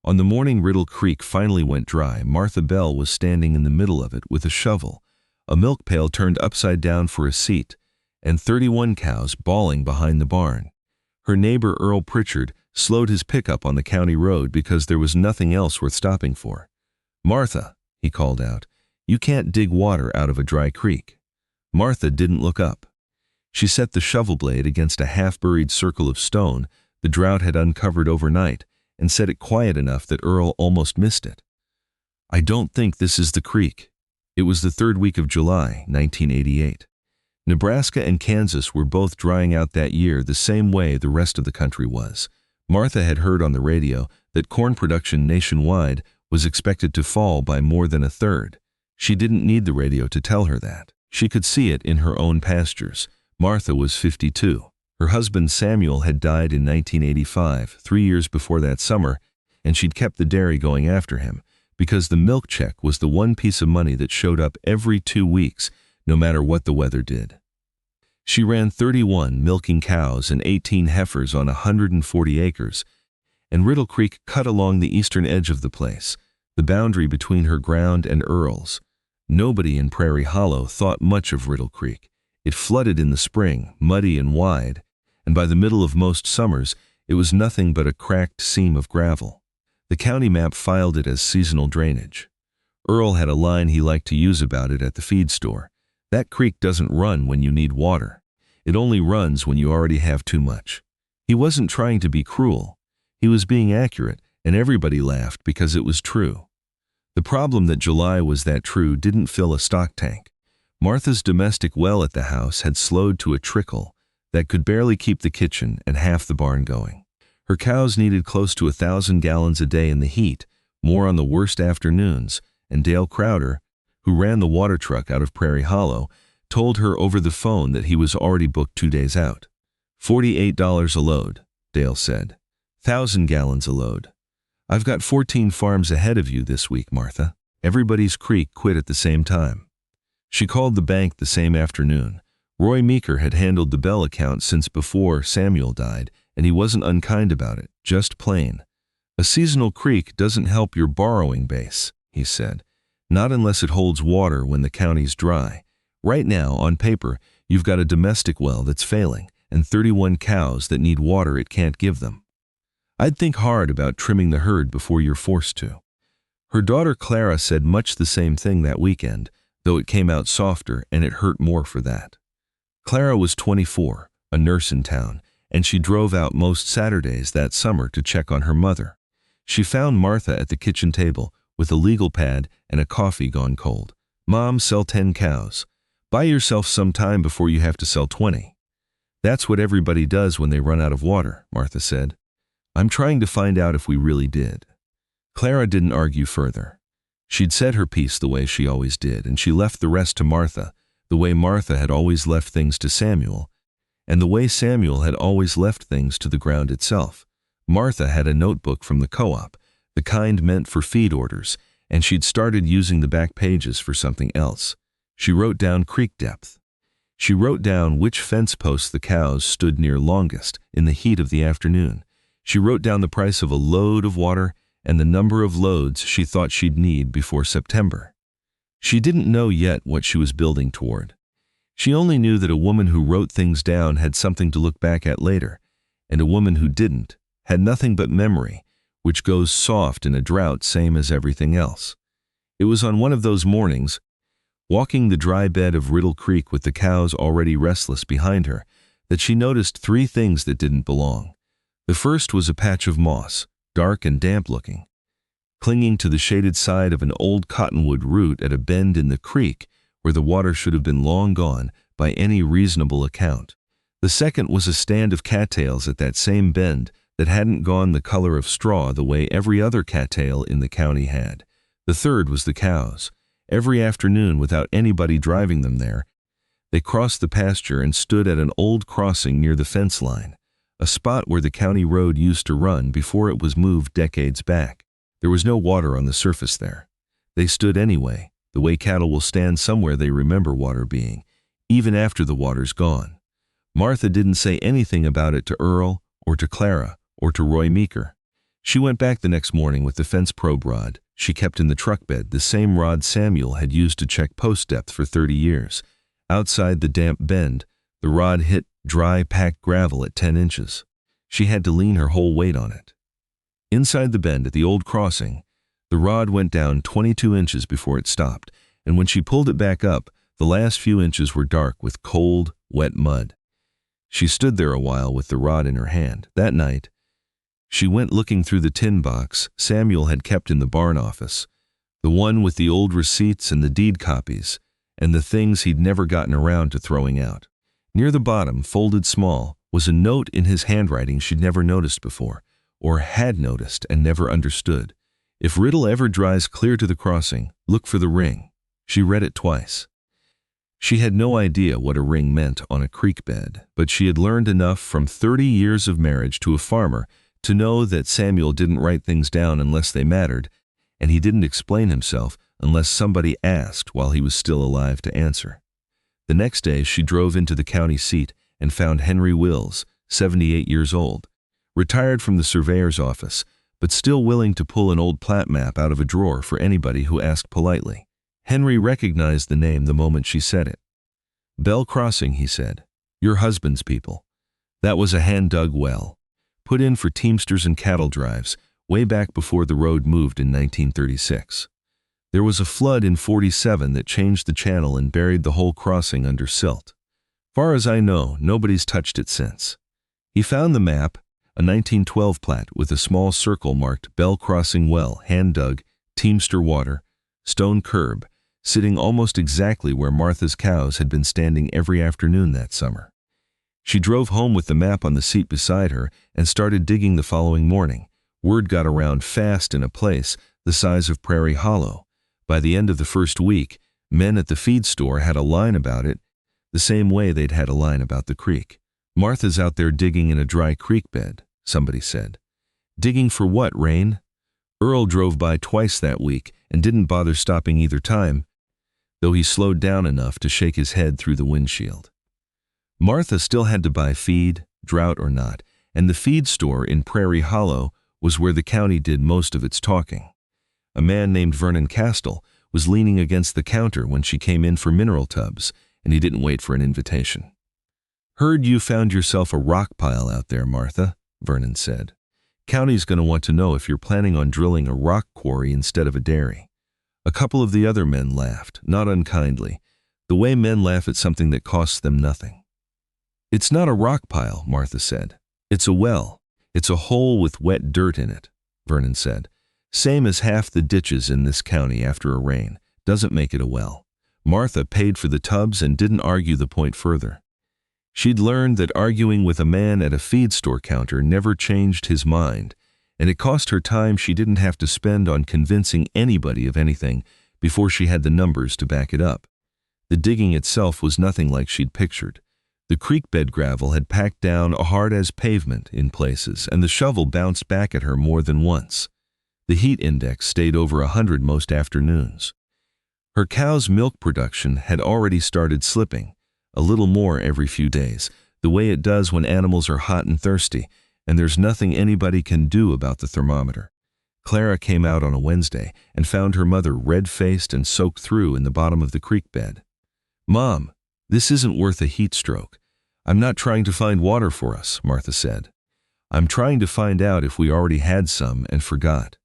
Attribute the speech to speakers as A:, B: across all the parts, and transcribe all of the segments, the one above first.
A: On the morning Riddle Creek finally went dry, Martha Bell was standing in the middle of it with a shovel, a milk pail turned upside down for a seat, and 31 cows bawling behind the barn. Her neighbor Earl Pritchard slowed his pickup on the county road because there was nothing else worth stopping for. "Martha," he called out, "you can't dig water out of a dry creek." Martha didn't look up. She set the shovel blade against a half-buried circle of stone the drought had uncovered overnight and set it quiet enough that Earl almost missed it. "I don't think this is the creek." It was the third week of July, 1988. Nebraska and Kansas were both drying out that year the same way the rest of the country was. Martha had heard on the radio that corn production nationwide was expected to fall by more than a third. She didn't need the radio to tell her that. She could see it in her own pastures. Martha was 52. Her husband Samuel had died in 1985, 3 years before that summer, and she'd kept the dairy going after him, because the milk check was the one piece of money that showed up every 2 weeks, no matter what the weather did. She ran 31 milking cows and 18 heifers on 140 acres, and Riddle Creek cut along the eastern edge of the place, the boundary between her ground and Earl's. Nobody in Prairie Hollow thought much of Riddle Creek. It flooded in the spring, muddy and wide, and by the middle of most summers, it was nothing but a cracked seam of gravel. The county map filed it as seasonal drainage. Earl had a line he liked to use about it at the feed store. "That creek doesn't run when you need water. It only runs when you already have too much." He wasn't trying to be cruel. He was being accurate, and everybody laughed because it was true. The problem that July was that true didn't fill a stock tank. Martha's domestic well at the house had slowed to a trickle that could barely keep the kitchen and half the barn going. Her cows needed close to 1,000 gallons a day in the heat, more on the worst afternoons, and Dale Crowder, who ran the water truck out of Prairie Hollow, told her over the phone that he was already booked 2 days out. $48 a load, Dale said. 1,000 gallons a load. "I've got 14 farms ahead of you this week, Martha." Everybody's creek quit at the same time. She called the bank the same afternoon. Roy Meeker had handled the Bell account since before Samuel died, and he wasn't unkind about it, just plain. "A seasonal creek doesn't help your borrowing base," he said. "Not unless it holds water when the county's dry. Right now, on paper, you've got a domestic well that's failing, and 31 cows that need water it can't give them. I'd think hard about trimming the herd before you're forced to." Her daughter Clara said much the same thing that weekend, though it came out softer and it hurt more for that. Clara was 24, a nurse in town, and she drove out most Saturdays that summer to check on her mother. She found Martha at the kitchen table with a legal pad and a coffee gone cold. "Mom, sell 10 cows. Buy yourself some time before you have to sell 20. "That's what everybody does when they run out of water," Martha said. "I'm trying to find out if we really did." Clara didn't argue further. She'd said her piece the way she always did, and she left the rest to Martha, the way Martha had always left things to Samuel, and the way Samuel had always left things to the ground itself. Martha had a notebook from the co-op, the kind meant for feed orders, and she'd started using the back pages for something else. She wrote down creek depth. She wrote down which fence posts the cows stood near longest in the heat of the afternoon. She wrote down the price of a load of water and the number of loads she thought she'd need before September. She didn't know yet what she was building toward. She only knew that a woman who wrote things down had something to look back at later, and a woman who didn't had nothing but memory, which goes soft in a drought same as everything else. It was on one of those mornings, walking the dry bed of Riddle Creek with the cows already restless behind her, that she noticed 3 things that didn't belong. The first was a patch of moss, dark and damp-looking, clinging to the shaded side of an old cottonwood root at a bend in the creek where the water should have been long gone by any reasonable account. The second was a stand of cattails at that same bend that hadn't gone the color of straw the way every other cattail in the county had. The third was the cows. Every afternoon, without anybody driving them there, they crossed the pasture and stood at an old crossing near the fence line, a spot where the county road used to run before it was moved decades back. There was no water on the surface there. They stood anyway, the way cattle will stand somewhere they remember water being, even after the water's gone. Martha didn't say anything about it to Earl or to Clara or to Roy Meeker. She went back the next morning with the fence probe rod she kept in the truck bed, the same rod Samuel had used to check post depth for 30 years. Outside the damp bend, the rod hit dry, packed gravel at 10 inches. She had to lean her whole weight on it. Inside the bend at the old crossing, the rod went down 22 inches before it stopped, and when she pulled it back up, the last few inches were dark with cold, wet mud. She stood there a while with the rod in her hand. That night, she went looking through the tin box Samuel had kept in the barn office, the one with the old receipts and the deed copies, and the things he'd never gotten around to throwing out. Near the bottom, folded small, was a note in his handwriting she'd never noticed before, or had noticed and never understood. If Riddle ever dries clear to the crossing, look for the ring. She read it twice. She had no idea what a ring meant on a creek bed, but she had learned enough from 30 years of marriage to a farmer to know that Samuel didn't write things down unless they mattered, and he didn't explain himself unless somebody asked while he was still alive to answer. The next day she drove into the county seat and found Henry Wills, 78 years old, retired from the surveyor's office, but still willing to pull an old plat map out of a drawer for anybody who asked politely. Henry recognized the name the moment she said it. "Bell Crossing," he said. "Your husband's people. That was a hand-dug well, put in for teamsters and cattle drives, way back before the road moved in 1936. There was a flood in 47 that changed the channel and buried the whole crossing under silt. Far as I know, nobody's touched it since." He found the map, a 1912 plat with a small circle marked Bell Crossing Well, hand-dug, teamster water, stone curb, sitting almost exactly where Martha's cows had been standing every afternoon that summer. She drove home with the map on the seat beside her and started digging the following morning. Word got around fast in a place the size of Prairie Hollow. By the end of the first week, men at the feed store had a line about it, the same way they'd had a line about the creek. "Martha's out there digging in a dry creek bed," somebody said. "Digging for what, Rain?" Earl drove by twice that week and didn't bother stopping either time, though he slowed down enough to shake his head through the windshield. Martha still had to buy feed, drought or not, and the feed store in Prairie Hollow was where the county did most of its talking. A man named Vernon Castell was leaning against the counter when she came in for mineral tubs, and he didn't wait for an invitation. "Heard you found yourself a rock pile out there, Martha," Vernon said. "County's going to want to know if you're planning on drilling a rock quarry instead of a dairy." A couple of the other men laughed, not unkindly, the way men laugh at something that costs them nothing. "It's not a rock pile," Martha said. "It's a well. It's a hole with wet dirt in it," Vernon said. "Same as half the ditches in this county after a rain. Doesn't make it a well." Martha paid for the tubs and didn't argue the point further. She'd learned that arguing with a man at a feed store counter never changed his mind, and it cost her time she didn't have to spend on convincing anybody of anything before she had the numbers to back it up. The digging itself was nothing like she'd pictured. The creek bed gravel had packed down hard as pavement in places, and the shovel bounced back at her more than once. The heat index stayed over 100 most afternoons. Her cow's milk production had already started slipping, a little more every few days, the way it does when animals are hot and thirsty, and there's nothing anybody can do about the thermometer. Clara came out on a Wednesday and found her mother red-faced and soaked through in the bottom of the creek bed. "Mom, this isn't worth a heat stroke. I'm not trying to find water for us," Martha said. "I'm trying to find out if we already had some and forgot."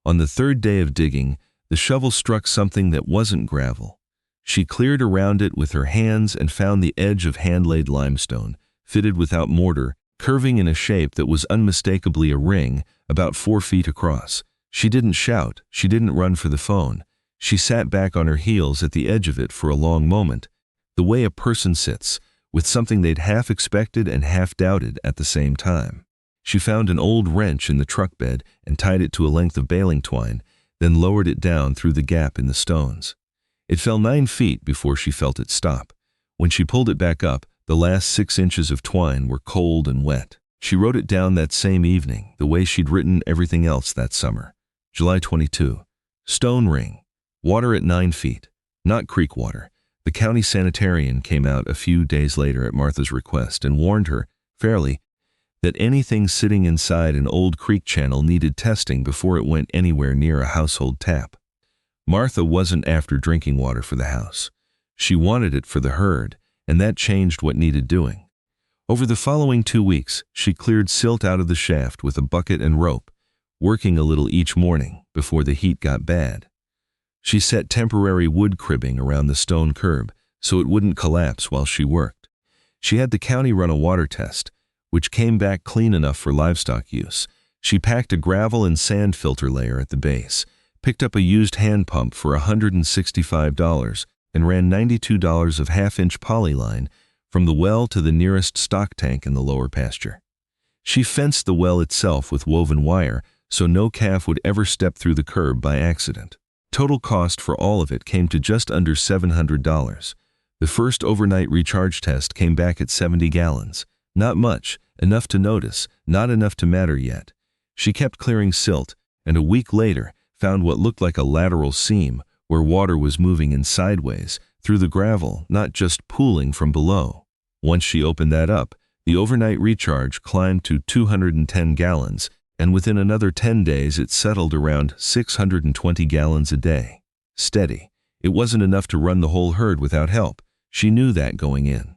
A: On the third day of digging, the shovel struck something that wasn't gravel. She cleared around it with her hands and found the edge of hand-laid limestone, fitted without mortar, curving in a shape that was unmistakably a ring, about 4 feet across. She didn't shout, she didn't run for the phone. She sat back on her heels at the edge of it for a long moment, the way a person sits, with something they'd half expected and half doubted at the same time. She found an old wrench in the truck bed and tied it to a length of baling twine, then lowered it down through the gap in the stones. It fell 9 feet before she felt it stop. When she pulled it back up, the last 6 inches of twine were cold and wet. She wrote it down that same evening, the way she'd written everything else that summer. July 22. Stone ring. Water at 9 feet. Not creek water. The county sanitarian came out a few days later at Martha's request and warned her, fairly, that anything sitting inside an old creek channel needed testing before it went anywhere near a household tap. Martha wasn't after drinking water for the house. She wanted it for the herd, and that changed what needed doing. Over the following 2 weeks, she cleared silt out of the shaft with a bucket and rope, working a little each morning before the heat got bad. She set temporary wood cribbing around the stone curb so it wouldn't collapse while she worked. She had the county run a water test, which came back clean enough for livestock use. She packed a gravel and sand filter layer at the base, picked up a used hand pump for $165, and ran $92 of half-inch polyline from the well to the nearest stock tank in the lower pasture. She fenced the well itself with woven wire so no calf would ever step through the curb by accident. Total cost for all of it came to just under $700. The first overnight recharge test came back at 70 gallons. Not much, enough to notice, not enough to matter yet. She kept clearing silt, and a week later found what looked like a lateral seam where water was moving in sideways through the gravel, not just pooling from below. Once she opened that up, the overnight recharge climbed to 210 gallons, and within another 10 days it settled around 620 gallons a day. Steady. It wasn't enough to run the whole herd without help. She knew that going in.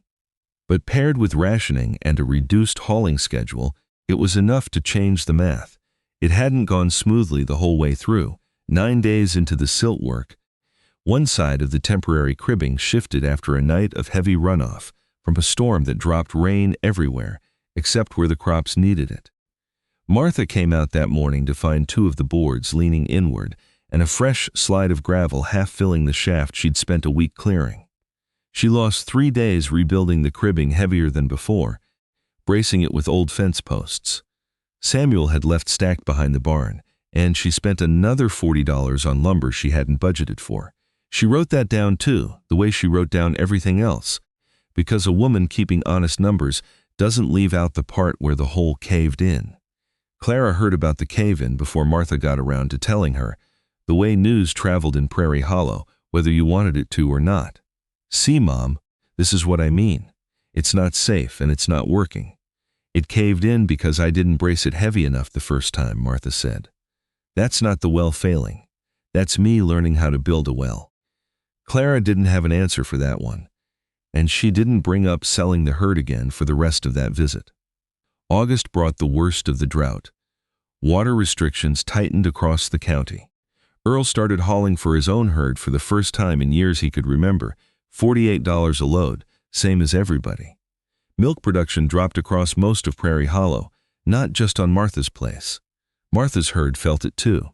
A: But paired with rationing and a reduced hauling schedule, it was enough to change the math. It hadn't gone smoothly the whole way through. 9 days into the silt work, one side of the temporary cribbing shifted after a night of heavy runoff from a storm that dropped rain everywhere except where the crops needed it. Martha came out that morning to find 2 of the boards leaning inward and a fresh slide of gravel half filling the shaft she'd spent a week clearing. She lost 3 days rebuilding the cribbing heavier than before, bracing it with old fence posts. Samuel had left stacked behind the barn, and she spent another $40 on lumber she hadn't budgeted for. She wrote that down too, the way she wrote down everything else, because a woman keeping honest numbers doesn't leave out the part where the hole caved in. Clara heard about the cave-in before Martha got around to telling her, the way news traveled in Prairie Hollow, whether you wanted it to or not. See, Mom, this is what I mean. It's not safe and it's not working. It caved in because I didn't brace it heavy enough the first time, Martha said. That's not the well failing. That's me learning how to build a well. Clara didn't have an answer for that one, and she didn't bring up selling the herd again for the rest of that visit. August brought the worst of the drought. Water restrictions tightened across the county. Earl started hauling for his own herd for the first time in years he could remember, $48 a load, same as everybody. Milk production dropped across most of Prairie Hollow, not just on Martha's place. Martha's herd felt it too.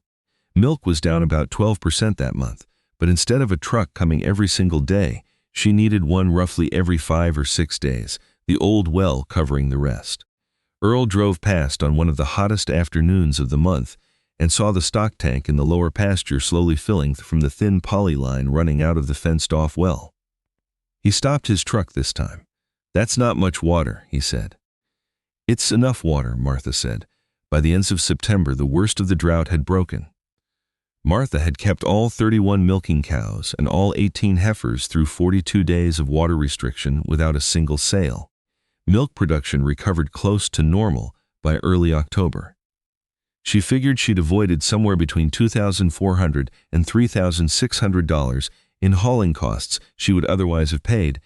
A: Milk was down about 12% that month, but instead of a truck coming every single day, she needed one roughly every 5 or 6 days, the old well covering the rest. Earl drove past on one of the hottest afternoons of the month and saw the stock tank in the lower pasture slowly filling from the thin poly line running out of the fenced-off well. He stopped his truck this time. "That's not much water," he said. "It's enough water," Martha said. By the end of September, the worst of the drought had broken. Martha had kept all 31 milking cows and all 18 heifers through 42 days of water restriction without a single sale. Milk production recovered close to normal by early October. She figured she'd avoided somewhere between $2,400 and $3,600 in hauling costs she would otherwise have paid,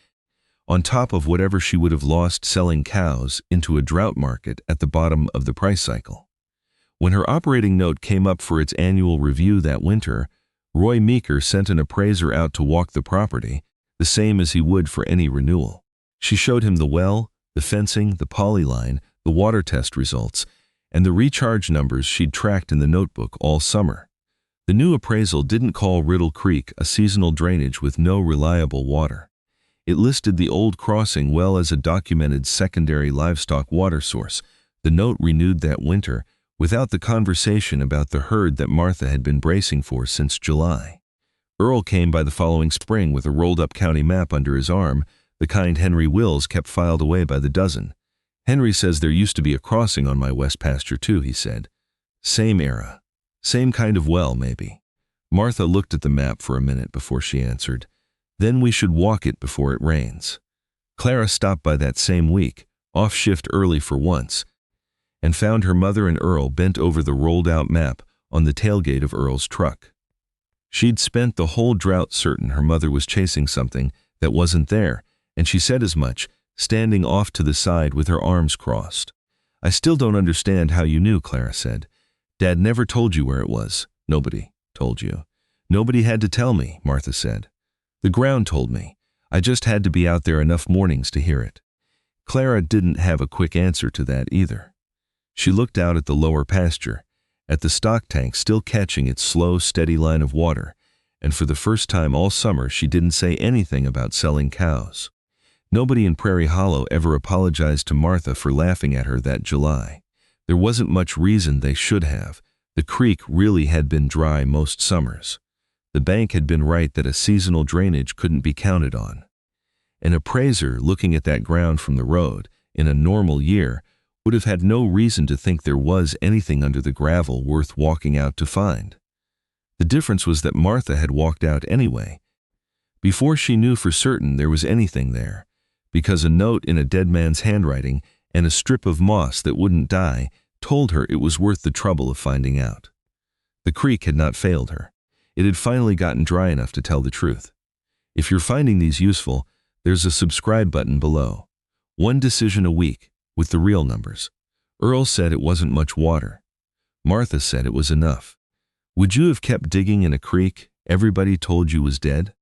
A: on top of whatever she would have lost selling cows into a drought market at the bottom of the price cycle. When her operating note came up for its annual review that winter, Roy Meeker sent an appraiser out to walk the property, the same as he would for any renewal. She showed him the well, the fencing, the poly line, the water test results, and the recharge numbers she'd tracked in the notebook all summer. The new appraisal didn't call Riddle Creek a seasonal drainage with no reliable water. It listed the old crossing well as a documented secondary livestock water source. The note renewed that winter, without the conversation about the herd that Martha had been bracing for since July. Earl came by the following spring with a rolled-up county map under his arm, the kind Henry Wills kept filed away by the dozen. "Henry says there used to be a crossing on my west pasture too," he said. "Same era. Same kind of well, maybe." Martha looked at the map for a minute before she answered. "Then we should walk it before it rains." Clara stopped by that same week, off shift early for once. and found her mother and Earl bent over the rolled-out map on the tailgate of Earl's truck. She'd spent the whole drought certain her mother was chasing something that wasn't there, and she said as much, standing off to the side with her arms crossed. "I still don't understand how you knew," Clara said. "Dad never told you where it was." "Nobody told you." "Nobody had to tell me," Martha said. "The ground told me. I just had to be out there enough mornings to hear it." Clara didn't have a quick answer to that either. She looked out at the lower pasture, at the stock tank still catching its slow, steady line of water, and for the first time all summer she didn't say anything about selling cows. Nobody in Prairie Hollow ever apologized to Martha for laughing at her that July. There wasn't much reason they should have. The creek really had been dry most summers. The bank had been right that a seasonal drainage couldn't be counted on. An appraiser looking at that ground from the road, in a normal year, would have had no reason to think there was anything under the gravel worth walking out to find. The difference was that Martha had walked out anyway, before she knew for certain there was anything there, because a note in a dead man's handwriting and a strip of moss that wouldn't die told her it was worth the trouble of finding out. The creek had not failed her. It had finally gotten dry enough to tell the truth. If you're finding these useful, there's a subscribe button below. 1 decision a week, with the real numbers. Earl said it wasn't much water. Martha said it was enough. Would you have kept digging in a creek everybody told you was dead?